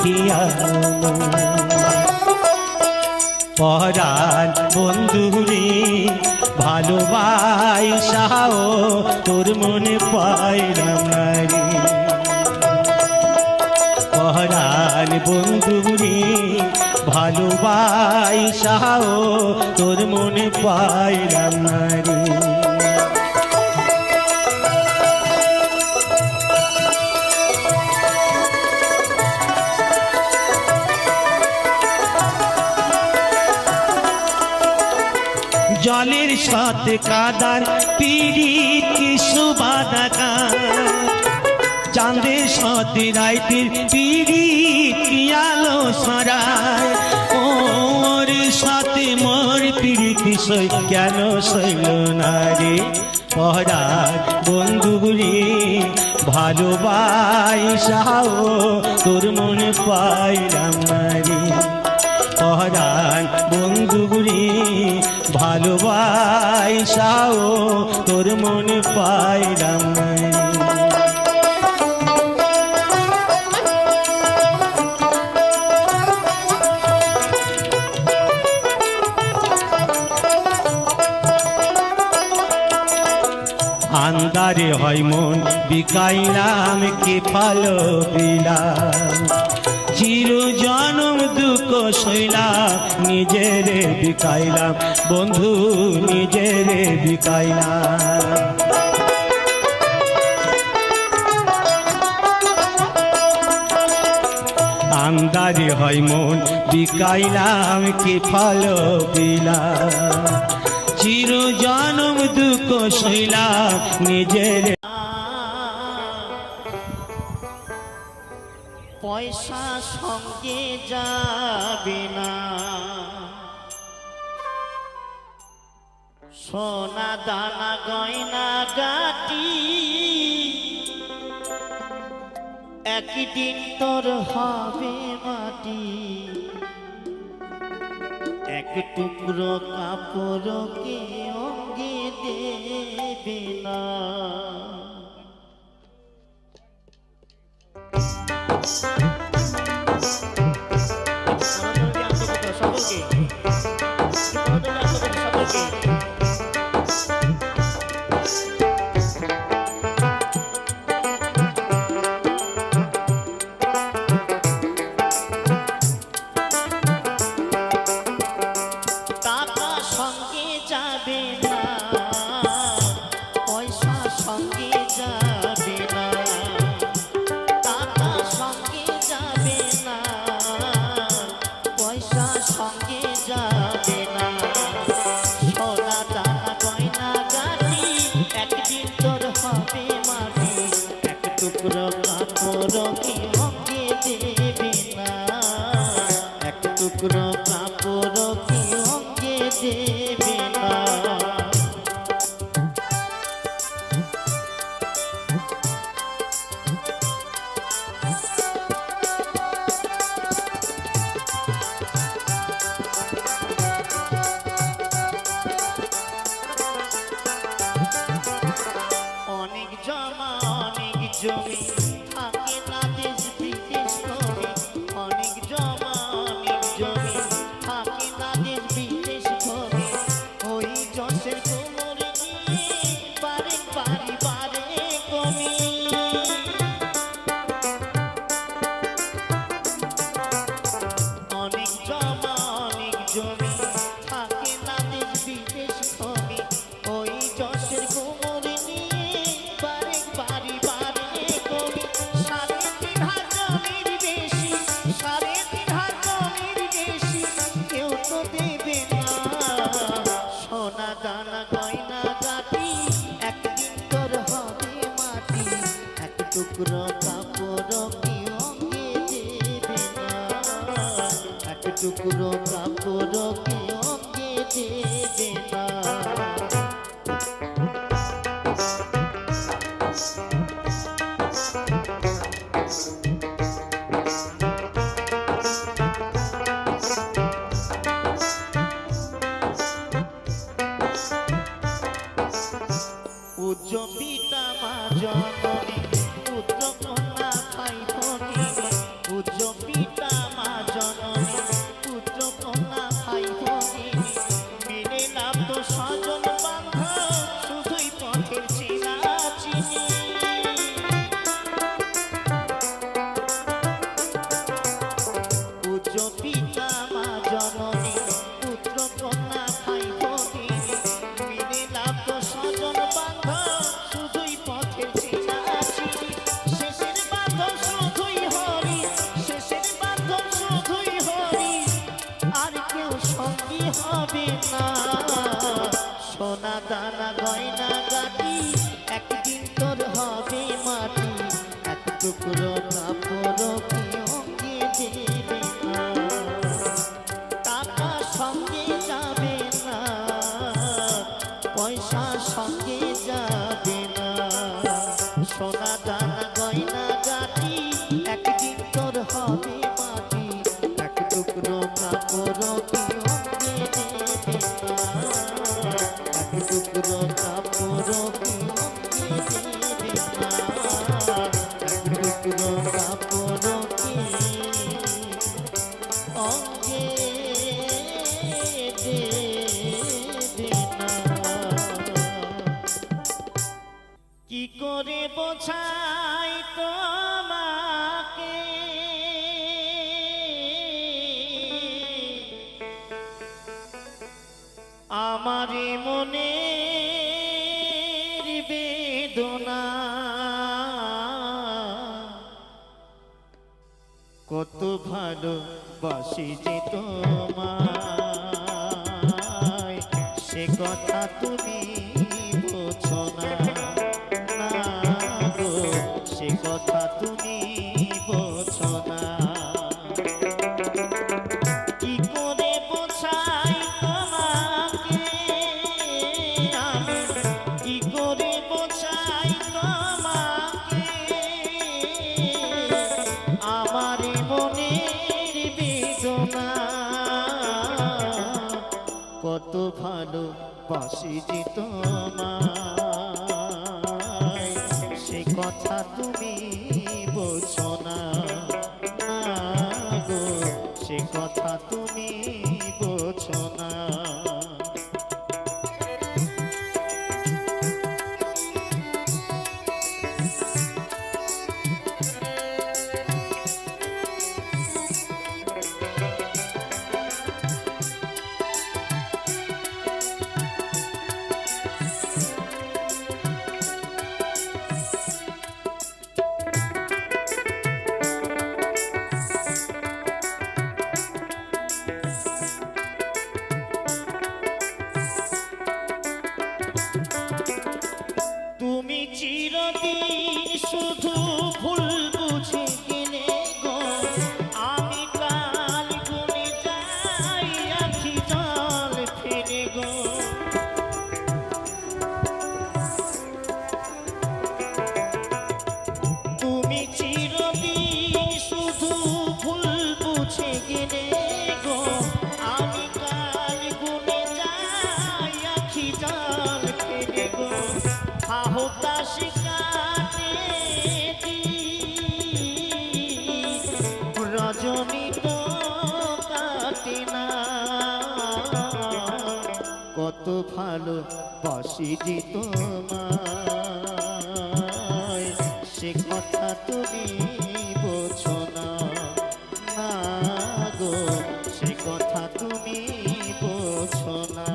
দেখিয়া পরাণ বন্ধুরে ভালোবাসাও তোর মনে পাইলাম না রে পরাণ বন্ধুরে ভালোবাসাও তোর মনে পাইলাম না রে জলের সাথে কাদার পিরিত কি সুবাদাকা চাঁদের সাথে রাইতের পিরিত কি আলো সরায় ওর সাথে মোর পিরিত সই কেন সইল না রে পরাণ বন্ধুরে ভালোবাসাও তোর মনে পাইলাম না রে পরাণ বন্ধুরে ভালোবাসাও তোর মনে পাইলাম না আন্দারে হয় মন বিকাইলাম কে ভালো দিলাম চির জনম দুঃখ সইলাম নিজেরে বিকাইলাম বন্ধু নিজেরে বিকাইলাম আন্দারে হয় মন বিকাইলাম কে ভালো দিলাম চির জনম দুঃখ সইলাম নিজের পয়সা সঙ্গে যাবে না সোনা দানা গয়না গাটি একদিন তোর হবে মাটি এক টুকরো কাপড়কে অঙ্গে দেবে না টুকরো কাপড়কে অঙ্গে দেবে না এক টুকরো কাপড়কে অঙ্গে দেবে না অনেক জমা অনেক জমি থাকে না দেশ বিদেশ করে অনেক জমা অনেক জমি থাকে না দেশ বিদেশ করে ওই যশের কোমর নিয়ে বারে বারে বারে কমি অনেক জমা অনেক জমি থাকে না দেশ বিদেশ করে ওই যশের কোমর সোনা দানা গয়না গাটি একদিন তোর হবে মাটি এক টুকরো কাপড় কি অঙ্গে দেবে না এক টুকরো কাপড় কি অঙ্গে দেবে না পূজ্য পিতা মা জননী পুত্র কন্যা ভাই বোনী পূজ্য পিতা পিতা মা জননী পুত্র কন্যা ভাই ভগিনী মিলে লাভ তো স্বজন বান্ধব শুধুই পথের চেনা চিনি পূজ্য পিতা মা জননী পুত্র কন্যা ভাই ভগিনী মিলে লাভ তো স্বজন বান্ধব শুধুই পথের চেনা চিনি শেষের বান্ধব শুধুই হরি শেষের বান্ধব শুধুই হরি আর কেউ সঙ্গী হবে না সোনা দানা গয়না গাটি একদিন তোর হবে মাটি এক টুকরো কাপড় কি অঙ্গে দেবে না টাকা সঙ্গে যাবে না পয়সা সঙ্গে যাবে না সোনা দানা গয়না গাটি একদিন তোর হবে মাটি এক টুকরো কাপড় কি অঙ্গে দেবে না এক টুকরো কাপড় কি অঙ্গে দেবে না এক টুকরো কাপড় কি অঙ্গে দেবে না কি করে বোঝাই তোমাকে আমার মনের বেদনা কত ভালোবাসি যে তোমায় সে কথা তুমি বোঝো না না গো সে কথা তুমি বোঝো না কি করে বোঝাই তোমাকে আমি কি করে বোঝাই তোমাকে আমার মনের বেদনা কত ভালোবাসি যে তোমায় সে কথা তুমি বোঝো না না গো সে কথা তুমি বোঝো না তুমি চিরদিন শুধু ভুল বুঝে গেলে গো আমি কাল গুনে যাই আখি জল ফেলে গো তুমি চিরদিন শুধু ভুল বুঝে গেলে গো আমি কাল গুনে যাই আখি জল ফেলে গো হাহুতাশ কাটে রজনী তো কাটে না কত ভালো বাসি যে তোমায় সে কথা তুমি বোঝো না না গো সে কথা তুমি বোঝো না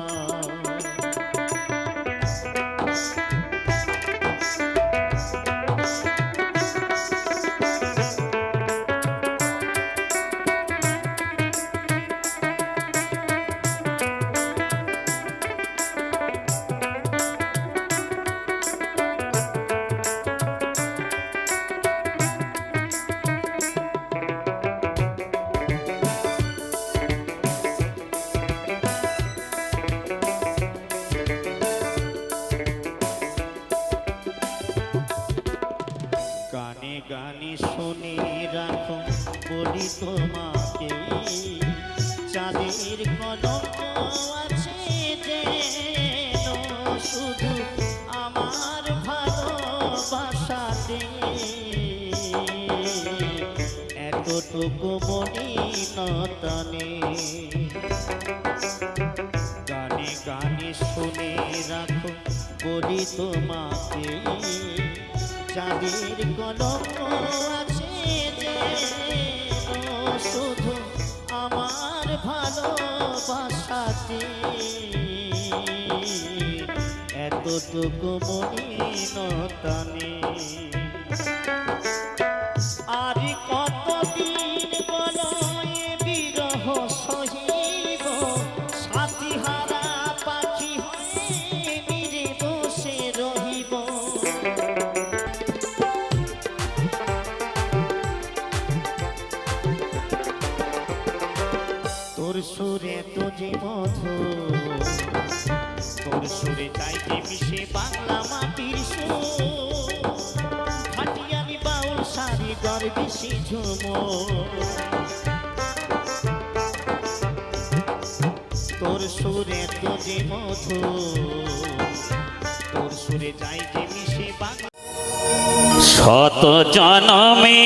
গানে গানে শুনে রাখো বলি তোমাকে চাঁদের কলঙ্ক আছে যেন শুধু আমার ভালোবাসাতে এতটুকু তোকো মনি নতনে গানে গানে শুনে রাখো বলি তোমাকে চাঁদের কলঙ্ক আছে যে শুধু আমার ভালোবাসাতে এতটুকু মলিনতানে আর কতদিন বলো এ বিরহ সহিব সাথী হারা পাখি হয়ে নিরে বসে রহিব তোর সুরে তো যে মধুর তোর সুরে চাইতে মিশে বাংলা মাটির সুর ফাটিয়ানি বাউল সারি গর্বিসি ঝুমুর তোর সুরে তো যে মধুর তোর সুরে চাইতে মিশে বাংলা শত জনমে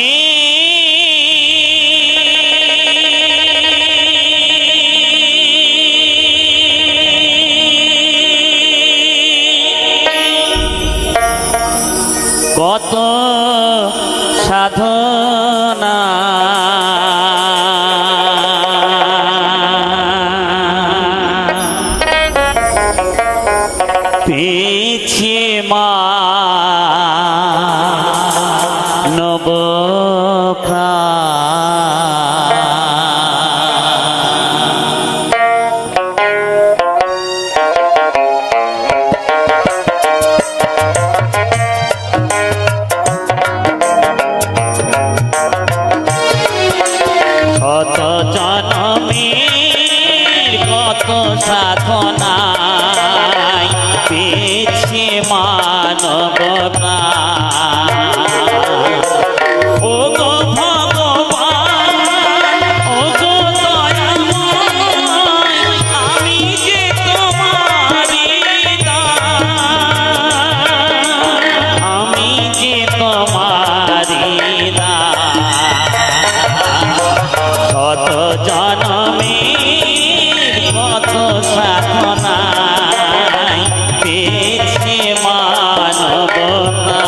কত সাধনা পেয়েছে মা নব কত জনমের কত সাধনায় পেয়েছে মানব ও গো ভগবান ও গো দয়াময় আমি যে তোমারি দাস আমি যে তোমারি শত জনমের কত সাধনায় পেয়েছে মানবতা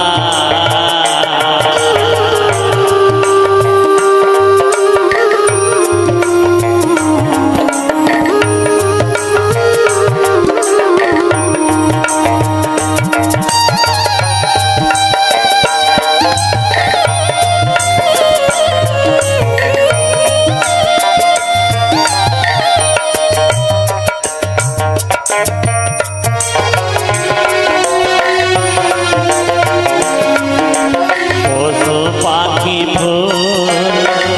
পশু পাখি ফুল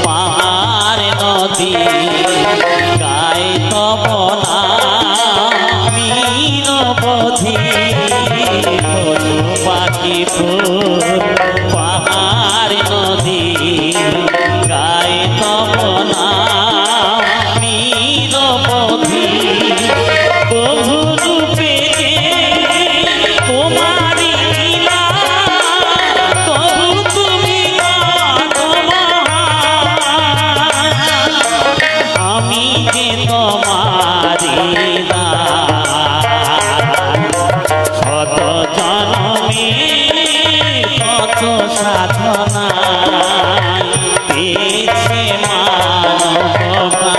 পাহাড় নদী গায়ে তব নামি নবধি পশু পাখি ফুল পাহাড় নদী গায়ে তব নামি নবধি বহু রূপে তোমারি লীলা প্রভু তুমি আমি যে তোমারি শত জনমে কত সাধনা পেয়েছে মানবতা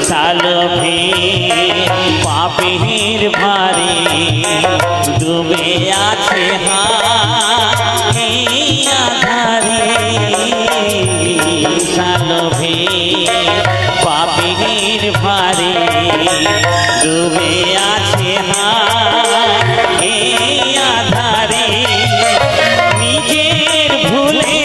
সালভে পাপের ভারে ডুবে আছে আধারে সালভে পাপের ভারে ডুবে আছে আধারে নিজের ভুলে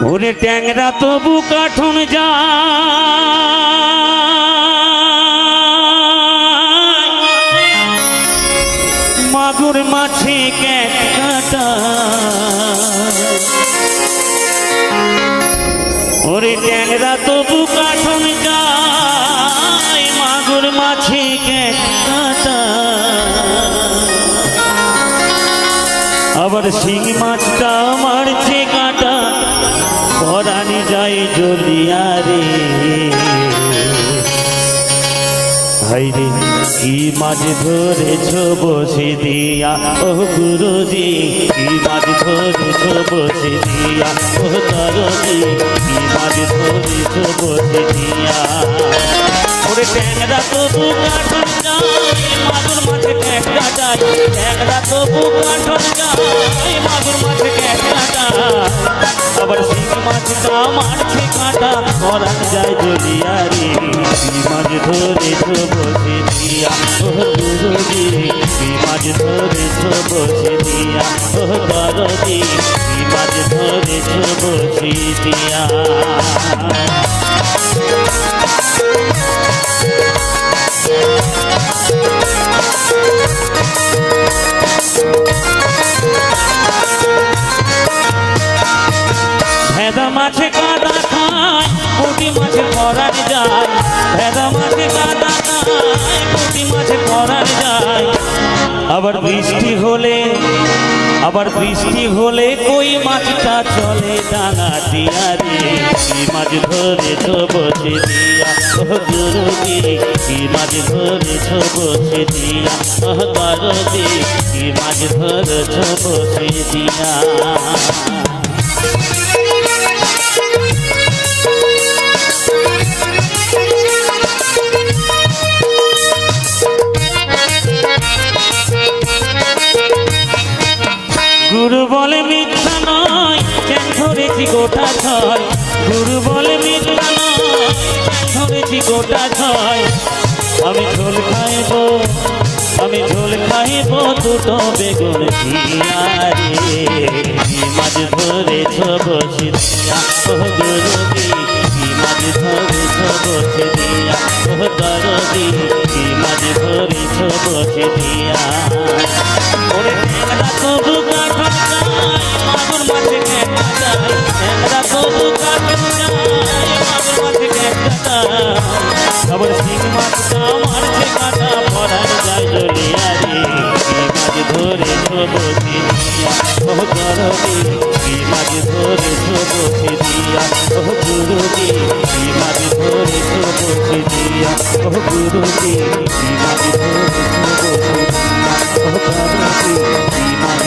ওরে ট্যাংরা তবু কাঠন যা মাগুর মাছে ক্যাট কাটা ওরে ট্যাংরা তবু কাঠন যায় মাগুর মাছে ক্যাট কাটা আবার শিং মাছটা মারছে কাটা পরানি যায় জ্বলিয়া রে হাইরে কি মাছ ধরেছ বসে দিয়া ও গুরুজি কি মাছ ধরেছ বসে দিয়া ও তারজি কি মাছ ধরেছ বসে দিয়া ওরে ট্যাংরা তবু কাঠন যায় মাগুর মাছে ক্যাট কাটায় ট্যাংরা তবু কাঠন যায় মাগুর মাছে ক্যাট কাটা আবার শিং মাছটা মারছে কাটা পরান যায় জ্বলিয়া রে কি মাছ ধরেছ বসে দিয়া ও গুরুজি কি মাছ ধরেছ বসে দিয়া ও দরদি কি মাছ ধরেছ বসে দিয়া ভেদা মাছে কাদা খায় পুঁটি মাছে পরান যায় ভেদা মাছে কাদা খায় পুঁটি মাছে পরান যায় আবার বৃষ্টি হলে কই মাছটা চলে ডাঙা দিয়া রে কি মাছ ধরেছ বসে দিয়া ও গুরুজি কি মাছ ধরেছ বসে দিয়া ও দরদি কি মাছ ধরেছ বসে দিয়া গুরু বলে মিথ্যা নয় চ্যাং ধরেছি গোটা ছয় গুরু বলে মিথ্যা নয় চ্যাং ধরেছি গোটা ছয় আমি ঝোল খাইব দুটো বেগুন দিয়া রে কি মাছ ধরেছ বসে দিয়া ও গুরুজি কি মাছ ধরেছ বসে দিয়া ও দরদি কি মাছ ধরেছ বসে দিয়া ওরে ট্যাংরা তবু কাঠন যায় মাগুর মাছে ক্যাট কাটায় ট্যাংরা তবু কাঠন যায় মাগুর মাছে ক্যাট কাটায় আবার শিং মাছটা মারছে কাটা পরান যায় জ্বলিয়া রে কি মাছ ধরেছ বসে দিয়া ও দরদি কি মাছ ধরেছ বসে দিয়া ও গুরুজি কি মাছ ধরেছ বসে দিয়া ও গুরুজি কি মাছ ধরেছ বসে দিয়া ও দরদি কি মাছ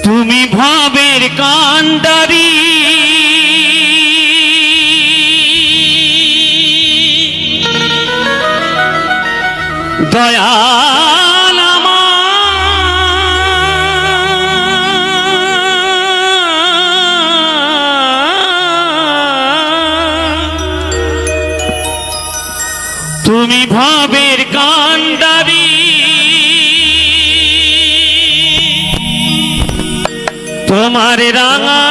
তুমি ভাবের কান্ডারি দয়াল তুমি ভাবের কান্ডারি তোমার রাঙা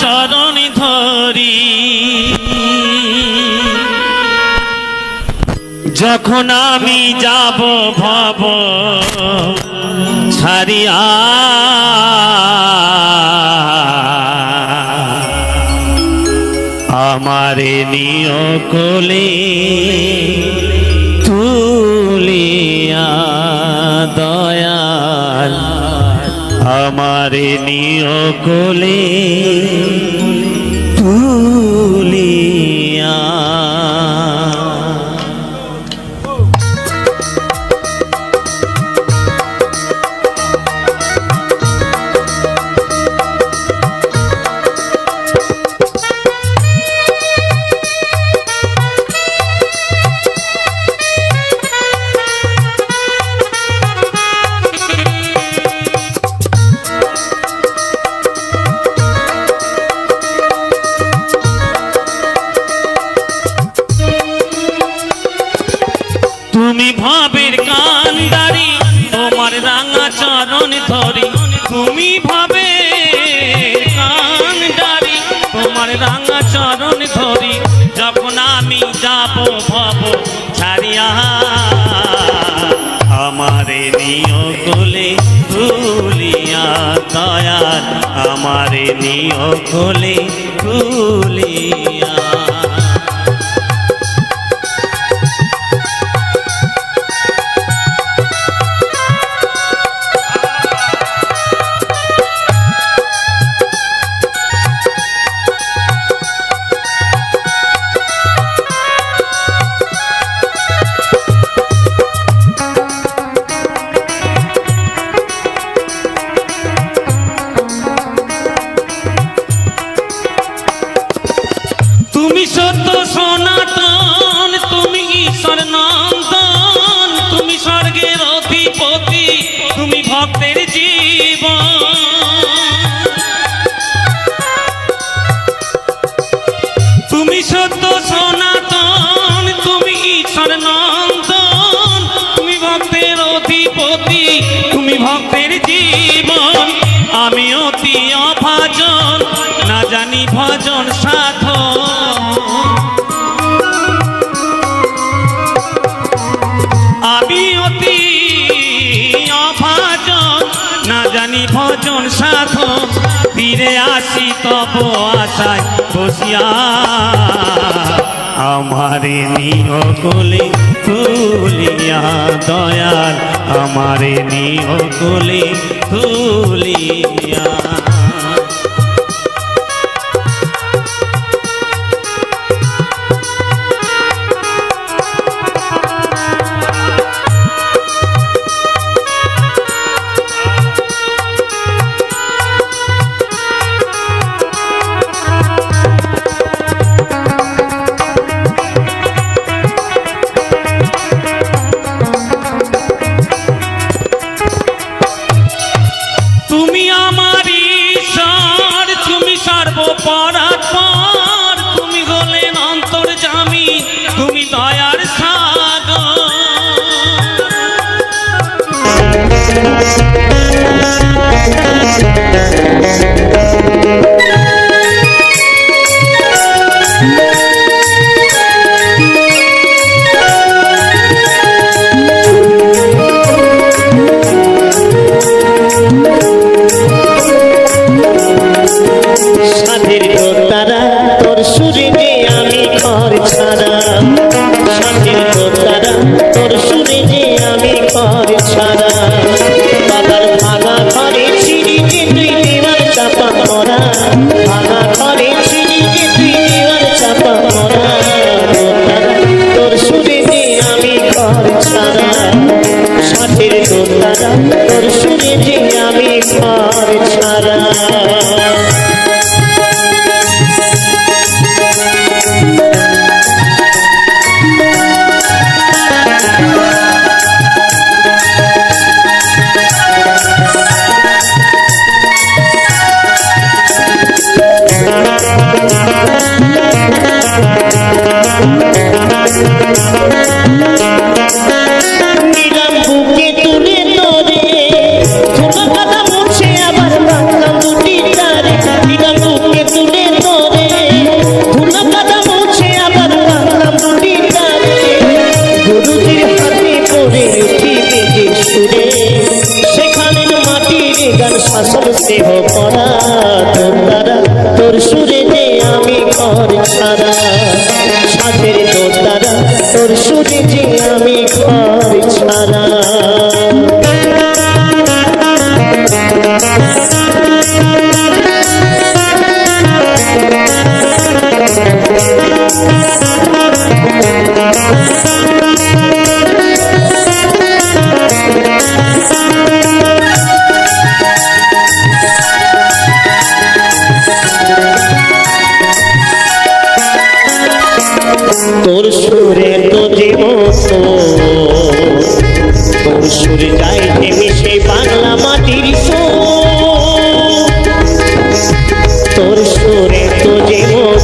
চরণ ধরি যখন আমি যাব ভব ছাড়িয়া আমারে নিয় কোলে তুলিয়া দয়াল আমারে নিয় কোলে তুলিয়া ভবে কান ডারি তোমার রাঙা চরণ ধরি যখন আমি যাব ভব ছাড়িয়া আমারে নিয় কোলে তুলিয়া দয়াল আমারে নিয় কোলে তুলিয়া তুমি সত্য সনাতন তুমি ঈশ্বর নন্দন তুমি স্বর্গের অধিপতি তুমি ভক্তের জীবন তুমি সত্য সনাতন তুমি ঈশ্বর নন্দন তুমি ভক্তের অধিপতি তুমি ভক্তের জীবন আমি অতি অভাজন না জানি ভজন সাধন আমি অতি অভাজন না জানি ভজন সাধন ফিরে আসি তব আশায় বসিয়া আমারে নিয় কোলে তুলিয়া দয়াল আমারে নিয় কোলে তুলিয়া তুমি আমার ঈশ্বর তুমি সর্বপরাৎপর তুমি হলেন অন্তর্যামী তুমি দয়ার সাগর সাধের তারা তোর সুরে যে আমি ঘর ছাড়া সাধের তারা তোর সুরে যে আমি ঘর ছাড়া বাবার ভাঙা ঘরে ছিড়ি যে তুই দেওয়ার চাপা মরা ভাঙা ঘরে ছিড়ি যে তুই দেওয়ার চাপা মরা তোর সুরে যে আমি ঘর ছাড়া সাধের তারা তোর সুরে যে আমি ঘর ছাড়া নিলাম বুকে তুলে তোরে ধুলো কাদা মুছে আবার বাংলা দুটি তারে নিলাম বুকে তুলে তোরে ধুলো কাদা মুছে আবার বাংলা দুটি তারে গুরুজির হাতে পড়ে উঠি বেজে সুরে সেখানে মাটির গান শাসন স্নেহ পড়া তোর দ্বারা তোর সুরে যে আমি ঘর ছাড়া সাথের তোর দ্বারা তোর সুরে যে আমি ঘর ছাড়া তোর সুরে তো জীবন তোর সুরে যাইতে মিশে বাংলা মাটির তোর সুরে তো জীবন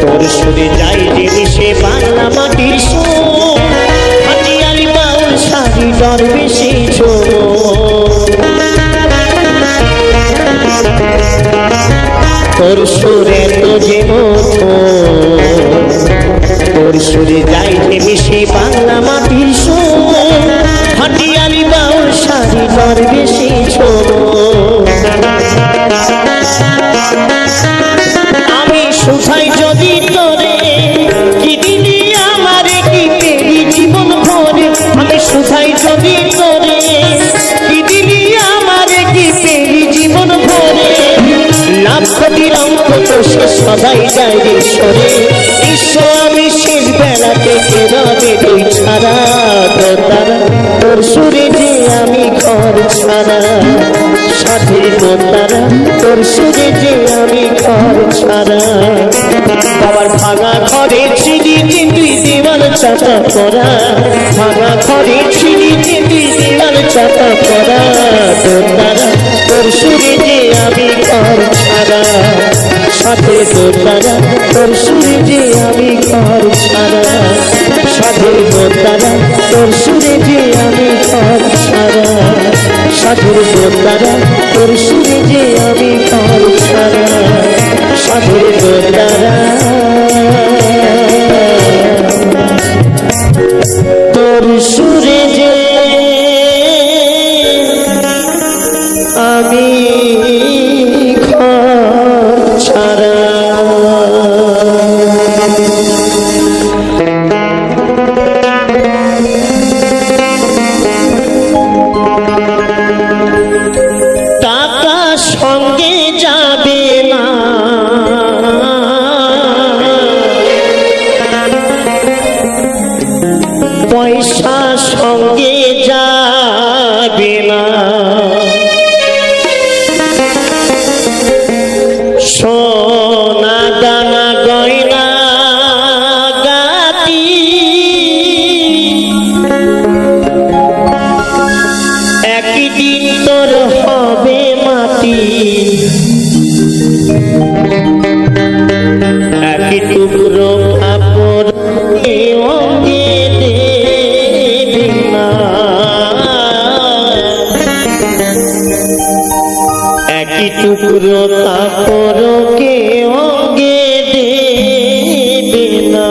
তোর সুরে যাইতে মিশে বাংলা মাটির হাতিয়ালি বাউল শাড়ি ডর বেশি ছোট তোর সুরে তো যে তোর সুরে যাইতে মিশে বাংলা মাটির সুর হাটিয়ালি বাউল শাড়ি তোর বেশি ছোট আমি সুধাই যদি তোরে কি দিলি আমারে কি পেলি জীবন ভরে আমি সুধাই যদি তোরে কি দিলি আমারে কি পেলি জীবন ভরে লাভ কবির অঙ্ক তো সে সদাই যায় রে সরে ঈশ্বর আমি শেষ বেলাতে কেরাবে তুই ছাড়া তোর দ্বারা তোর সুরে যে আমি ঘর ছাড়া সাথে তোর দ্বারা তোর সুরে যে আমি ঘর ছাড়া বাবার ভাঙা ঘরে ছিঁড়িতে তুই দেওয়াল চাপা পড়া ভাঙা ঘরে ছিঁড়িতে তুই দেওয়াল চাপা পড়া তোর দ্বারা তোর সুরে যে আমি ঘর ছাড়া সাথে তোর দ্বারা তোর সুরে যে আমি ঘর ছাড়া সাথে তোর দ্বারা তোর সুরে যে আমি ঘর ছাড়া সাথে তোর দ্বারা তোর সুরে যে আমি ঘর ছাড়া সাথে তোর দ্বারা তোর সুরে যে আমি ঘর ছাড়া টাকা সঙ্গে যাবে না পয়সা সঙ্গে যাবে না সোনা দানা গয়না গাতি একদিন তোর হবে মাটি এক টুকরো কাপড় অঙ্গে দেবে না এক টুকরো কাপড়কে অঙ্গে দেবে না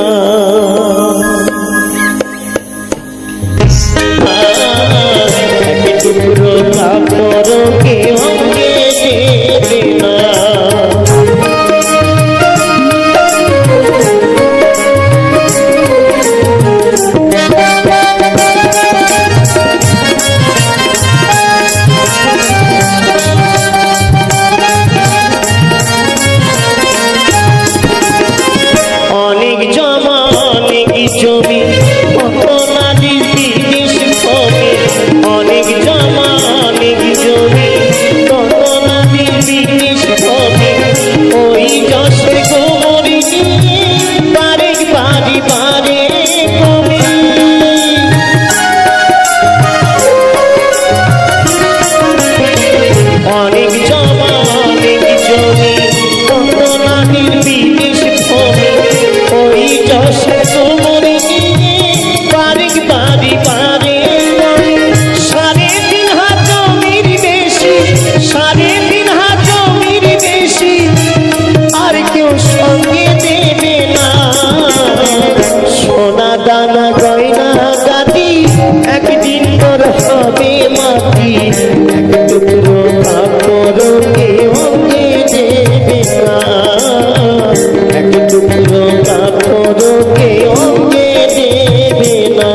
এক টুকরো কাপড়কে অঙ্গে দেবে না অনেক জমা অনেক জমি কত নারী বিদেশ ভূমি অনেক জমা অনেক জমি কত নারী বিদেশ ভূমি ওই যশের গোমরি নিয়ে বারে বারে বারে কমে অনেক জমা অনেক জমি কত নারীর বিদেশ ভূমি ওই যশের গোমরি নিয়ে বারে বারে বারে কমে 3.5 হাত জমির বেশি 3.5 হাত জমির বেশি আর কেউ সঙ্গে দেবে না সোনা দানা গয়না গাতি একদিন তোর হবে মাটি এক টুকরো কাপড়কে অঙ্গে দেবে না এক টুকরো কাপড়কে অঙ্গে দেবে না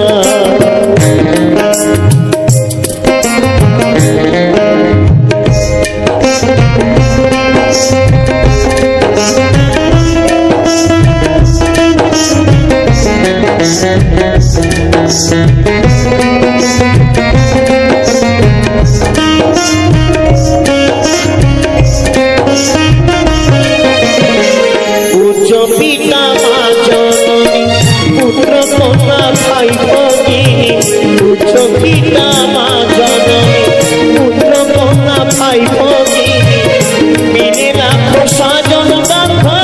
উচ্চ পিতা মা জননী পুত্র কন্যা ভাই ভগিনী উচ্চ পিতা মা জননী পুত্র কন্যা ভাই ভগিনী মিলে রাখো সাজন রাখো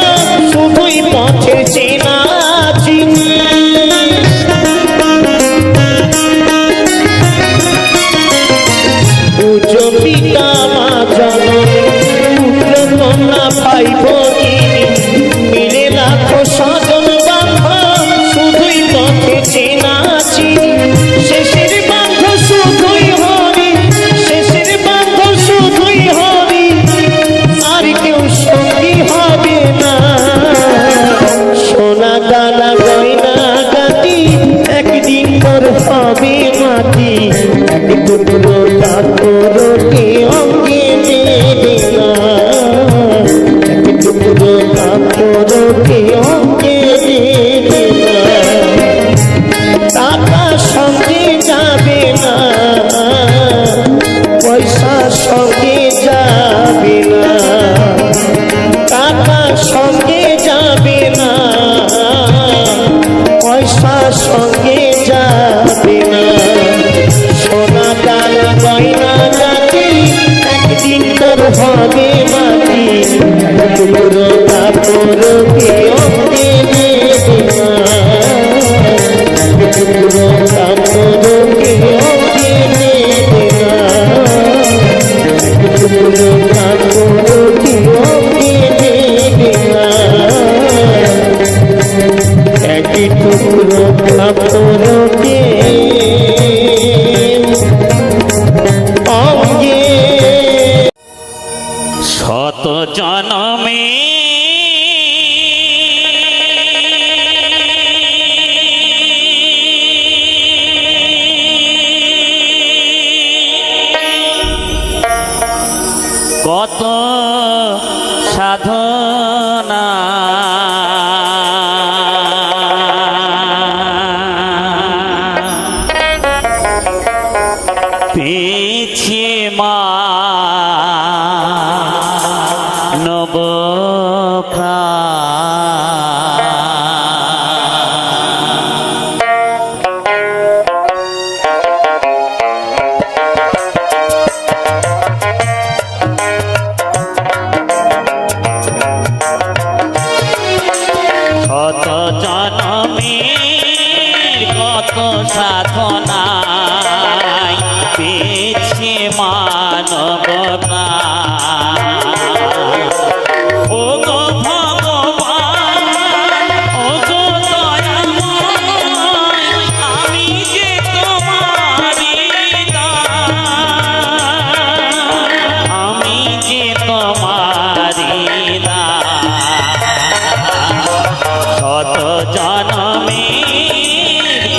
শুধুই পথে চেনা চিনি উচ্চ পিতা মা জননী পুত্র কন্যা ভাই ভগিনী কেউ দেবে না, টাকা সঙ্গে যাবে না, পয়সা সঙ্গে যাবে না, টাকা সঙ্গে যাবে না, পয়সা সঙ্গে যাবে না, সোনা দানা গয়না জাতি একদিন তোর হবে মাটি, টুকরো কাপড় কেউ দেবে না, টুকরো কাপড় কেউ দেবে না, টুকরো কাপড় কেউ দেবে না, একই টুকরো কাপড় অঙ্গে শত জনমে কত সাধনা পেয়েছি মা নব শত জনমের কত সাধনায় পেয়েছি মানব ও গো ভগবান, ও গো দয়াময়, আমি যে তোমারি দাস, আমি যে তোমারি দাস। শত জনমের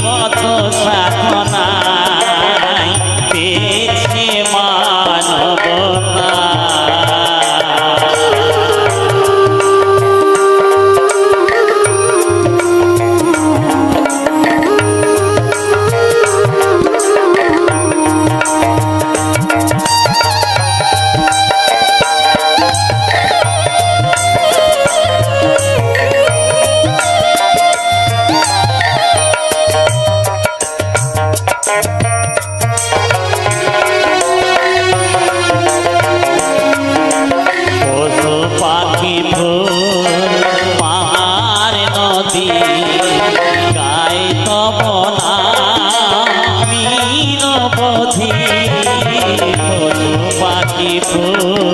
কত সাধনায় পেয়েছি মানব পশু পাখি ফুল পাহাড় নদী গায়ে তব নাম নিরবধি। পশু পাখি ফুল